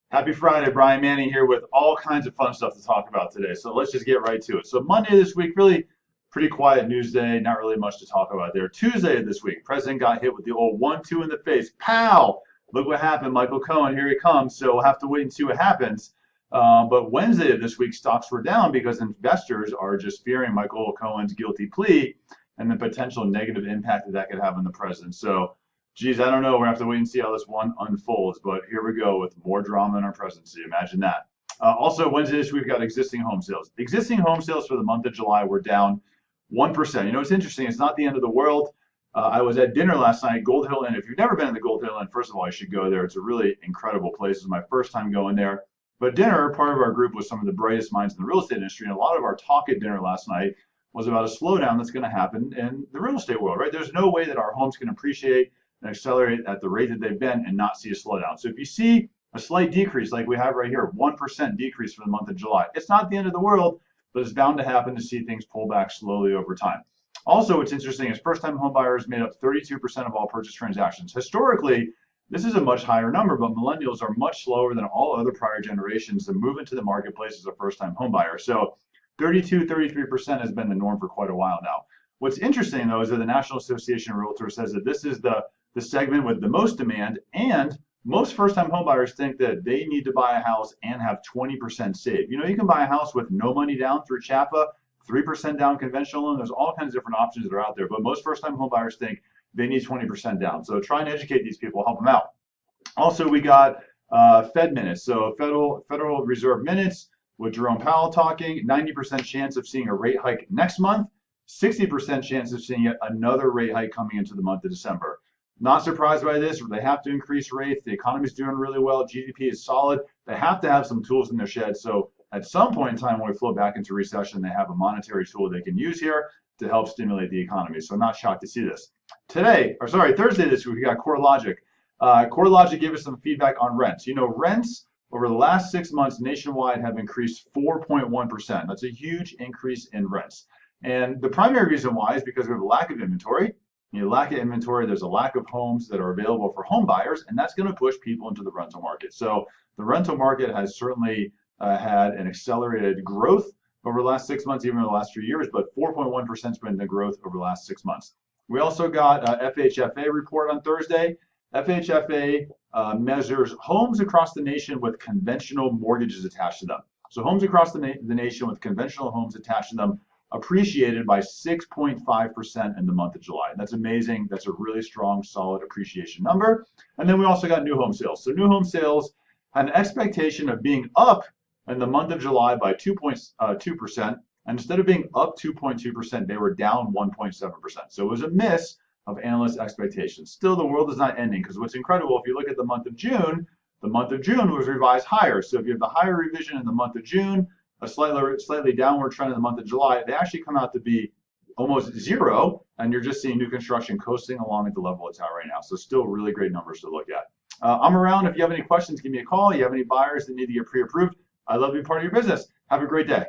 Happy Friday, Brian Manning here with all kinds of fun stuff to talk about today. So let's just get right to it. So Monday this week, really pretty quiet news day, not really much to talk about there. Tuesday this week, President got hit with the old 1-2 in the face. Pow! Look what happened, Michael Cohen. Here he comes. So we'll have to wait and see what happens. But Wednesday of this week, stocks were down because investors are just fearing Michael Cohen's guilty plea and the potential negative impact that that could have on the president. So geez, I don't know. We're gonna have to wait and see how this one unfolds. But here we go with more drama in our presidency. Imagine that. Also, Wednesday this week, we've got existing home sales. Existing home sales for the month of July were down 1%. You know, it's interesting. It's not the end of the world. I was at dinner last night, Gold Hill Inn. If you've never been to the Gold Hill Inn, first of all, you should go there. It's a really incredible place. It was my first time going there. But dinner, part of our group was some of the brightest minds in the real estate industry. And a lot of our talk at dinner last night was about a slowdown that's going to happen in the real estate world, right? There's no way that our homes can appreciate and accelerate at the rate that they've been and not see a slowdown. So if you see a slight decrease like we have right here, 1% decrease for the month of July, it's not the end of the world, but it's bound to happen to see things pull back slowly over time. Also, what's interesting is first-time home buyers made up 32% of all purchase transactions. Historically, this is a much higher number, but millennials are much slower than all other prior generations to move into the marketplace as a first-time home buyer. So 32, 33% has been the norm for quite a while now. What's interesting, though, is that the National Association of Realtors says that this is the segment with the most demand, and most first-time homebuyers think that they need to buy a house and have 20% saved. You know, you can buy a house with no money down through CHAPA, 3% down conventional loan. There's all kinds of different options that are out there, but most first-time homebuyers think they need 20% down. So try and educate these people, help them out. Also, we got Fed minutes, so Federal Reserve minutes with Jerome Powell talking, 90% chance of seeing a rate hike next month, 60% chance of seeing yet another rate hike coming into the month of December. Not surprised by this. They have to increase rates. The economy is doing really well. GDP is solid. They have to have some tools in their shed. So at some point in time, when we flow back into recession, they have a monetary tool they can use here to help stimulate the economy. So not shocked to see this. Thursday this week, we got CoreLogic. CoreLogic gave us some feedback on rents. You know, rents over the last 6 months nationwide have increased 4.1%. That's a huge increase in rents. And the primary reason why is because we have a lack of inventory. Lack of inventory, there's a lack of homes that are available for home buyers, and that's going to push people into the rental market. So the rental market has certainly had an accelerated growth over the last 6 months, even in the last few years, but 4.1% has been the growth over the last 6 months. We also got FHFA report on Thursday. FHFA measures homes across the nation with conventional mortgages attached to them. So homes across the nation with conventional homes attached to them appreciated by 6.5% in the month of July. That's amazing. That's a really strong, solid appreciation number. And then we also got new home sales. So new home sales had an expectation of being up in the month of July by 2.2%. And instead of being up 2.2%, they were down 1.7%. So it was a miss of analyst expectations. Still, the world is not ending, because what's incredible, if you look at the month of June was revised higher. So if you have the higher revision in the month of June, a slightly downward trend in the month of July, they actually come out to be almost zero, and you're just seeing new construction coasting along at the level it's at right now. So still really great numbers to look at. I'm around. If you have any questions, give me a call. You have any buyers that need to get pre-approved, I'd love to be part of your business. Have a great day.